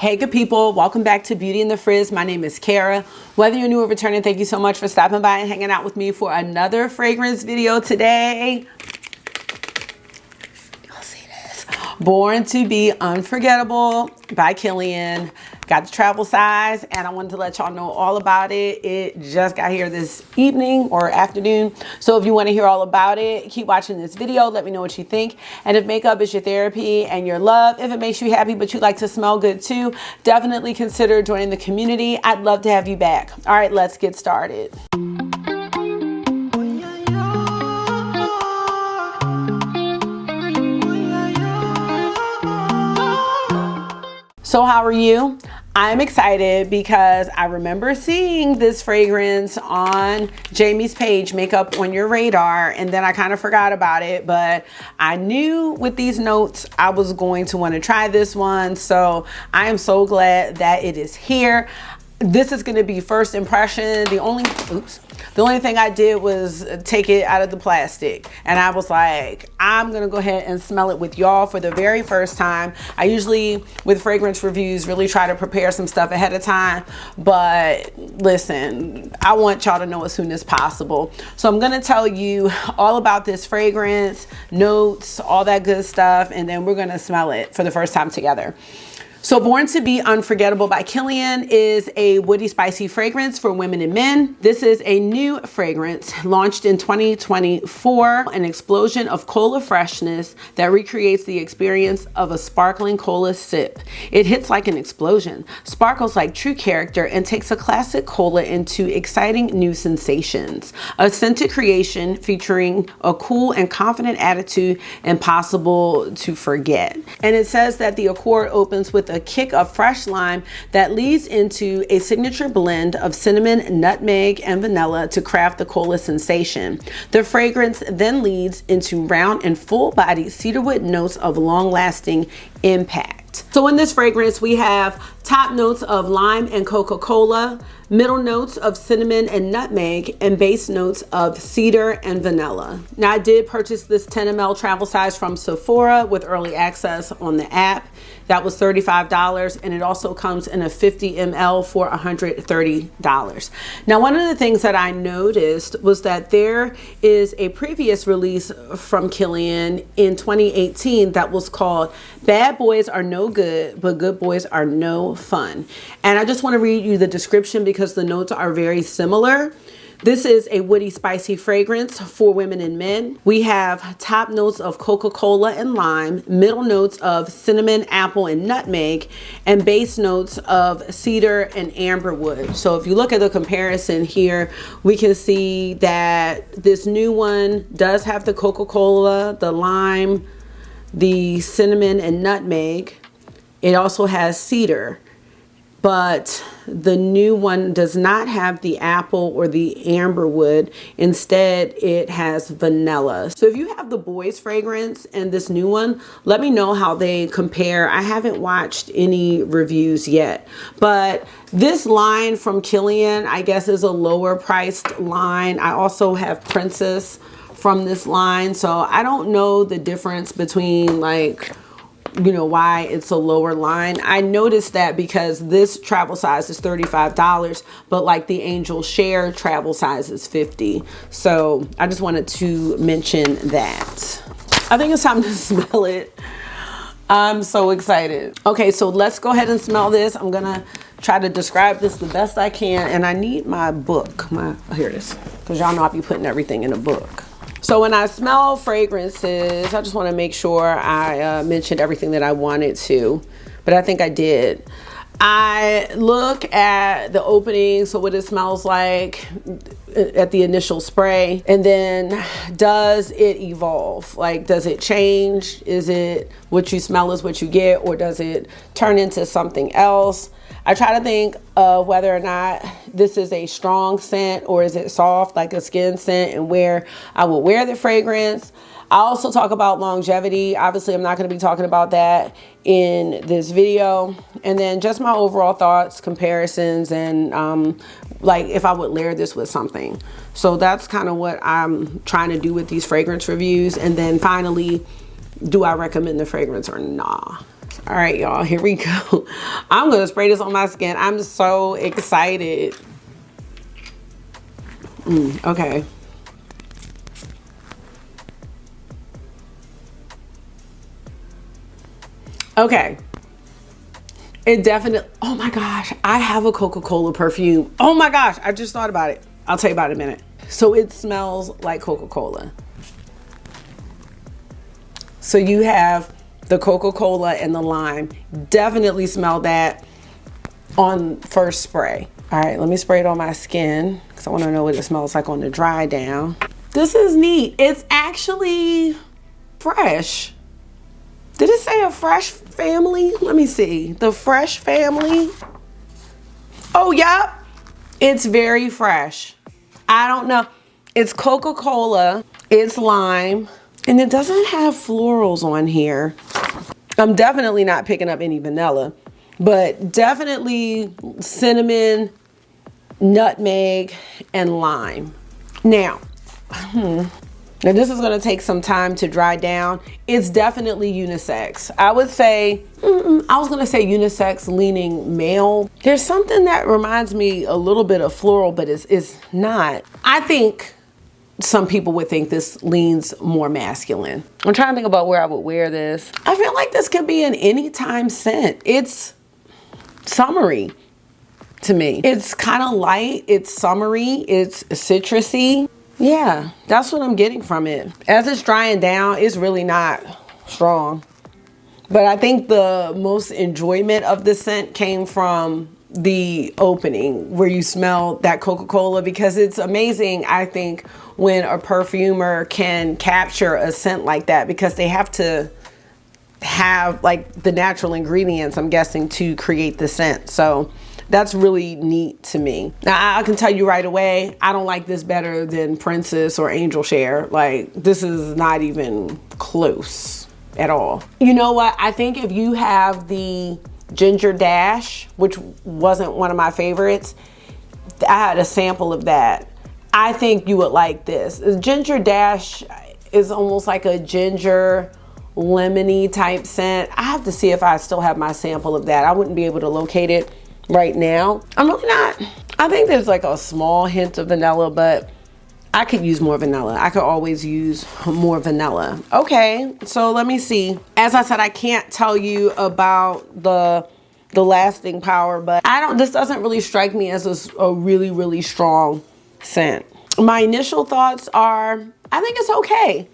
Hey good people, welcome back to Beauty and the Frizz. My name is Cara. Whether you're new or returning, thank you so much for stopping by and hanging out with me for another fragrance video today. You'll see this. Born to be Unforgettable by Kilian. Got the travel size and I wanted to let y'all know all about it. It just got here this evening or afternoon. So if you want to hear all about it, keep watching this video. Let me know what you think. And if makeup is your therapy and your love, if it makes you happy but you like to smell good too, definitely consider joining the community. I'd love to have you back. All right, let's get started. So how are you? I'm excited because I remember seeing this fragrance on Jamie's page, Makeup on Your Radar, and then I kind of forgot about it, but I knew with these notes I was going to want to try this one. So I am so glad that it is here. This is going to be first impression. The only thing I did was take it out of the plastic, and I was like, I'm going to go ahead and smell it with y'all for the very first time. I usually, with fragrance reviews, really try to prepare some stuff ahead of time, but listen, I want y'all to know as soon as possible. So I'm going to tell you all about this fragrance, notes, all that good stuff, and then we're going to smell it for the first time together. So Born to be Unforgettable by Kilian is a woody spicy fragrance for women and men. This is a new fragrance launched in 2024, an explosion of cola freshness that recreates the experience of a sparkling cola sip. It hits like an explosion, sparkles like true character, and takes a classic cola into exciting new sensations. A scented creation featuring a cool and confident attitude impossible to forget. And it says that the accord opens with a kick of fresh lime that leads into a signature blend of cinnamon, nutmeg, and vanilla to craft the cola sensation. The fragrance then leads into round and full-bodied cedarwood notes of long-lasting impact. So in this fragrance, we have top notes of lime and Coca Cola, middle notes of cinnamon and nutmeg, and base notes of cedar and vanilla. Now I did purchase this 10 ml travel size from Sephora with early access on the app. That was $35, and it also comes in a 50 ml for $130. Now, one of the things that I noticed was that there is a previous release from Kilian in 2018 that was called Bad Boys Are No Good, but Good Boys Are No Fun. And I just want to read you the description because the notes are very similar. This is a woody spicy fragrance for women and men. We have top notes of Coca Cola and lime, middle notes of cinnamon, apple, and nutmeg, and base notes of cedar and amberwood. So if you look at the comparison here, we can see that this new one does have the Coca Cola, the lime, the cinnamon, and nutmeg. It also has cedar. But the new one does not have the apple or the amberwood. Instead, it has vanilla. So if you have the boys fragrance and this new one, let me know how they compare. I haven't watched any reviews yet, but this line from Kilian, I guess, is a lower priced line. I also have Princess from this line. So I don't know the difference between, like, you know, why it's a lower line. I noticed that because this travel size is $35, but like the Angel Share travel size is $50. So I just wanted to mention that. I think it's time to smell it. I'm so excited. Okay, so let's go ahead and smell this. I'm gonna try to describe this the best I can, and I need my book. Here it is, because y'all know I be putting everything in a book. So when I smell fragrances, I just want to make sure I mentioned everything that I wanted to, but I think I did. I look at the opening, so what it smells like at the initial spray, and then does it evolve? Like, does it change? Is it what you smell is what you get, or does it turn into something else? I try to think of whether or not this is a strong scent or is it soft, like a skin scent, and where I would wear the fragrance. I also talk about longevity. Obviously, I'm not going to be talking about that in this video. And then just my overall thoughts, comparisons, and like if I would layer this with something. So that's kind of what I'm trying to do with these fragrance reviews. And then finally, do I recommend the fragrance or not? All right, y'all, here we go. I'm gonna spray this on my skin. I'm so excited. Okay. Okay. It definitely, oh my gosh, I have a Coca Cola perfume. Oh my gosh, I just thought about it. I'll tell you about it in a minute. So it smells like Coca Cola. So you have the Coca Cola and the lime. Definitely smell that on first spray. All right, let me spray it on my skin because I want to know what it smells like on the dry down. This is neat. It's actually fresh. Did it say a fresh family? Let me see. The fresh family. Oh, yep. It's very fresh. I don't know. It's Coca Cola. It's lime. And it doesn't have florals on here. I'm definitely not picking up any vanilla, but definitely cinnamon, nutmeg, and lime. Now this is going to take some time to dry down. It's definitely unisex. I would say, I was going to say unisex leaning male. There's something that reminds me a little bit of floral, but it's not. I think some people would think this leans more masculine. I'm trying to think about where I would wear this. I feel like this could be an anytime scent. It's summery to me. It's kind of light, it's summery, it's citrusy. Yeah, that's what I'm getting from it. As it's drying down, it's really not strong. But I think the most enjoyment of the scent came from the opening where you smell that Coca Cola, because it's amazing, I think, when a perfumer can capture a scent like that, because they have to have like the natural ingredients, I'm guessing, to create the scent. So that's really neat to me. Now, I can tell you right away, I don't like this better than Princess or Angel Share. Like, this is not even close at all. You know what? I think if you have the Ginger Dash, which wasn't one of my favorites, I had a sample of that. I think you would like this. Ginger Dash is almost like a ginger lemony type scent. I have to see if I still have my sample of that. I wouldn't be able to locate it right now. I'm really not. I think there's like a small hint of vanilla, but I could use more vanilla. I could always use more vanilla. Okay, so let me see. As I said, I can't tell you about the lasting power, but this doesn't really strike me as a really, really strong scent. My initial thoughts are, I think it's okay.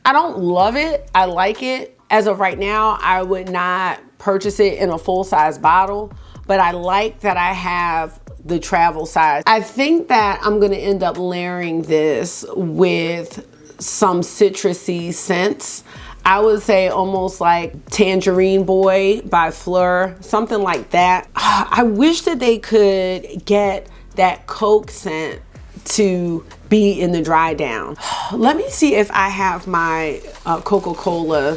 I don't love it. I like it. As of right now, I would not purchase it in a full-size bottle, but I like that I have the travel size. I think that I'm gonna end up layering this with some citrusy scents. I would say almost like Tangerine Boy by Fleur, something like that. I wish that they could get that Coke scent to be in the dry down. Let me see if I have my Coca Cola.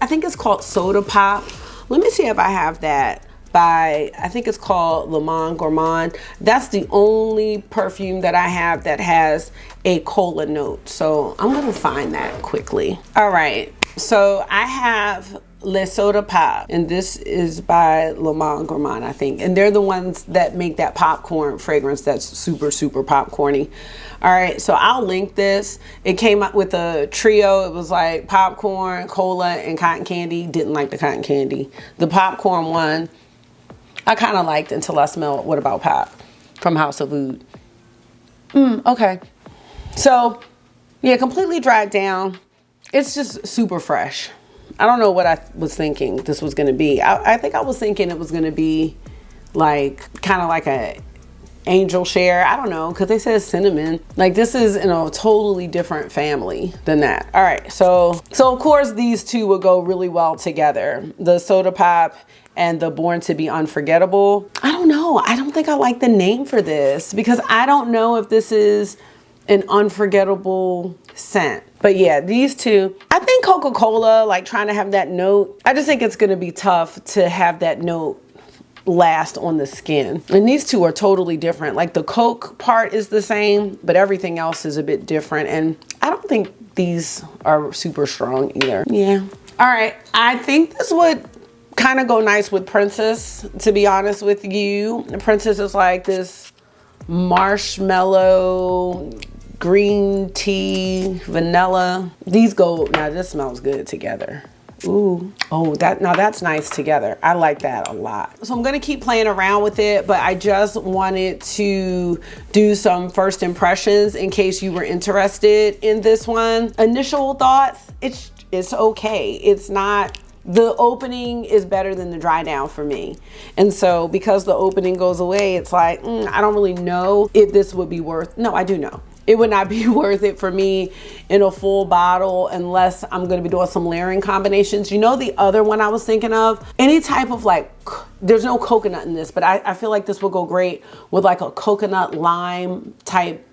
I think it's called Soda Pop. Let me see if I have that by, I think it's called Le Monde Gourmand. That's the only perfume that I have that has a cola note. So I'm gonna find that quickly. All right, so I have Le Soda Pop, and this is by Le Monde Gourmand, I think. And they're the ones that make that popcorn fragrance that's super, super popcorny. All right, so I'll link this. It came up with a trio. It was like popcorn, cola, and cotton candy. Didn't like the cotton candy. The popcorn one, I kind of liked until I smelled What About Pop from House of Oud. Okay. So, yeah, completely dried down. It's just super fresh. I don't know what I was thinking this was going to be. I think I was thinking it was going to be like, kind of like a Angel Share. I don't know, because they said cinnamon. Like, this is in a totally different family than that. All right, so of course these two would go really well together. The Soda Pop and the Born to Be Unforgettable. I don't know. I don't think I like the name for this, because I don't know if this is an unforgettable scent. But yeah, these two, I think Coca Cola, like trying to have that note, I just think it's gonna be tough to have that note last on the skin. And these two are totally different. Like the Coke part is the same, but everything else is a bit different. And I don't think these are super strong either. Yeah. All right, I think this would kind of go nice with Princess, to be honest with you. Princess is like this marshmallow, green tea, vanilla. These go, now this smells good together. Ooh, oh, now that's nice together. I like that a lot. So I'm gonna keep playing around with it, but I just wanted to do some first impressions in case you were interested in this one. Initial thoughts, it's okay. It's not, the opening is better than the dry down for me. And so because the opening goes away, it's like, I don't really know if this would be worth, no, I do know. It would not be worth it for me in a full bottle unless I'm gonna be doing some layering combinations. You know, the other one I was thinking of, any type of like, there's no coconut in this, but I feel like this will go great with like a coconut lime type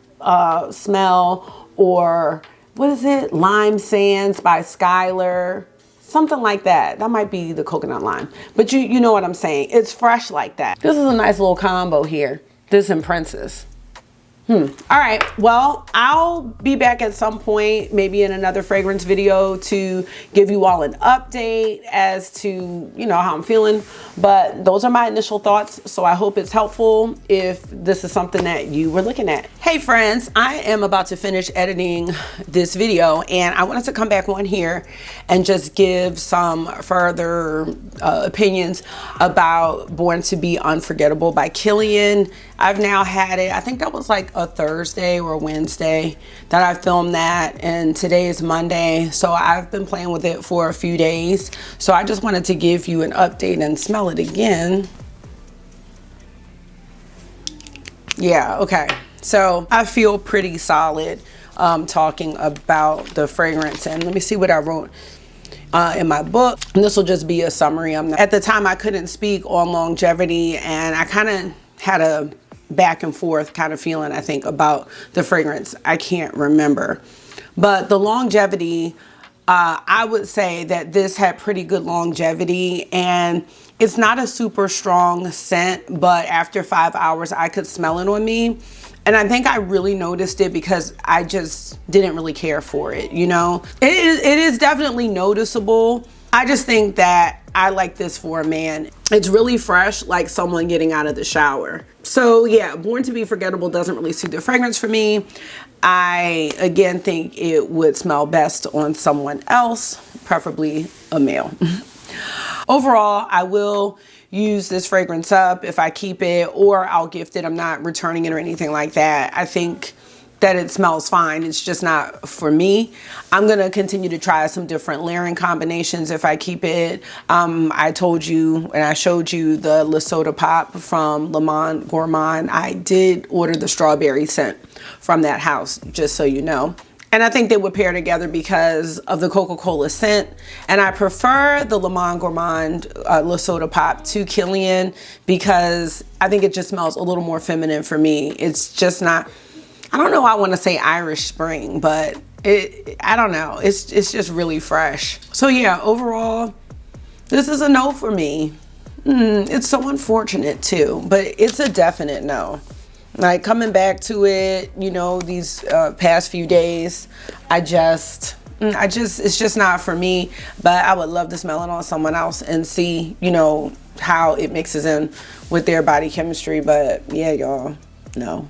smell, or what is it? Lime Sands by Skylar. Something like that. That might be the coconut lime, but you know what I'm saying. It's fresh like that. This is a nice little combo here. This and Princess. All right, well, I'll be back at some point, maybe in another fragrance video, to give you all an update as to, you know, how I'm feeling. But those are my initial thoughts, so I hope it's helpful if this is something that you were looking at. Hey friends, I am about to finish editing this video, and I wanted to come back on here and just give some further opinions about Born to Be Unforgettable by Kilian. I've now had it, I think that was like a Thursday or Wednesday that I filmed that, and today is Monday, so I've been playing with it for a few days. So I just wanted to give you an update and smell it again. Yeah, okay, so I feel pretty solid talking about the fragrance. And let me see what I wrote in my book, and this will just be a summary. At the time I couldn't speak on longevity, and I kind of had a back and forth kind of feeling, I think, about the fragrance. I can't remember, but the longevity, I would say that this had pretty good longevity, and it's not a super strong scent, but after 5 hours I could smell it on me. And I think I really noticed it because I just didn't really care for it, you know? It is definitely noticeable. I just think that I like this for a man. It's really fresh, like someone getting out of the shower. So yeah, Born to Be Forgettable doesn't really suit the fragrance for me. I, again, think it would smell best on someone else, preferably a male. Overall, I will use this fragrance up if I keep it, or I'll gift it. I'm not returning it or anything like that. I think that it smells fine. It's just not for me. I'm gonna continue to try some different layering combinations if I keep it. I told you and I showed you the Le Soda Pop from Le Monde Gourmand. I did order the strawberry scent from that house, just so you know. And I think they would pair together because of the Coca Cola scent. And I prefer the Le Monde Gourmand Le Soda Pop to Kilian because I think it just smells a little more feminine for me. It's just not, I don't know, I want to say Irish Spring, but I don't know. It's just really fresh. So yeah, overall, this is a no for me. It's so unfortunate too, but it's a definite no. Like coming back to it, you know, these past few days, it's just not for me. But I would love to smell it on someone else and see, you know, how it mixes in with their body chemistry. But yeah, y'all, no.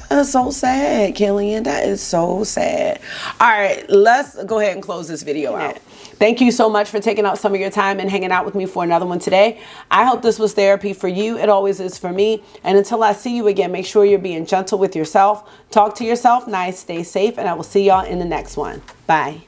That's so sad, Kilian. That is so sad. All right, let's go ahead and close this video out. Thank you so much for taking out some of your time and hanging out with me for another one today. I hope this was therapy for you. It always is for me. And until I see you again, make sure you're being gentle with yourself. Talk to yourself nice, stay safe, and I will see y'all in the next one. Bye.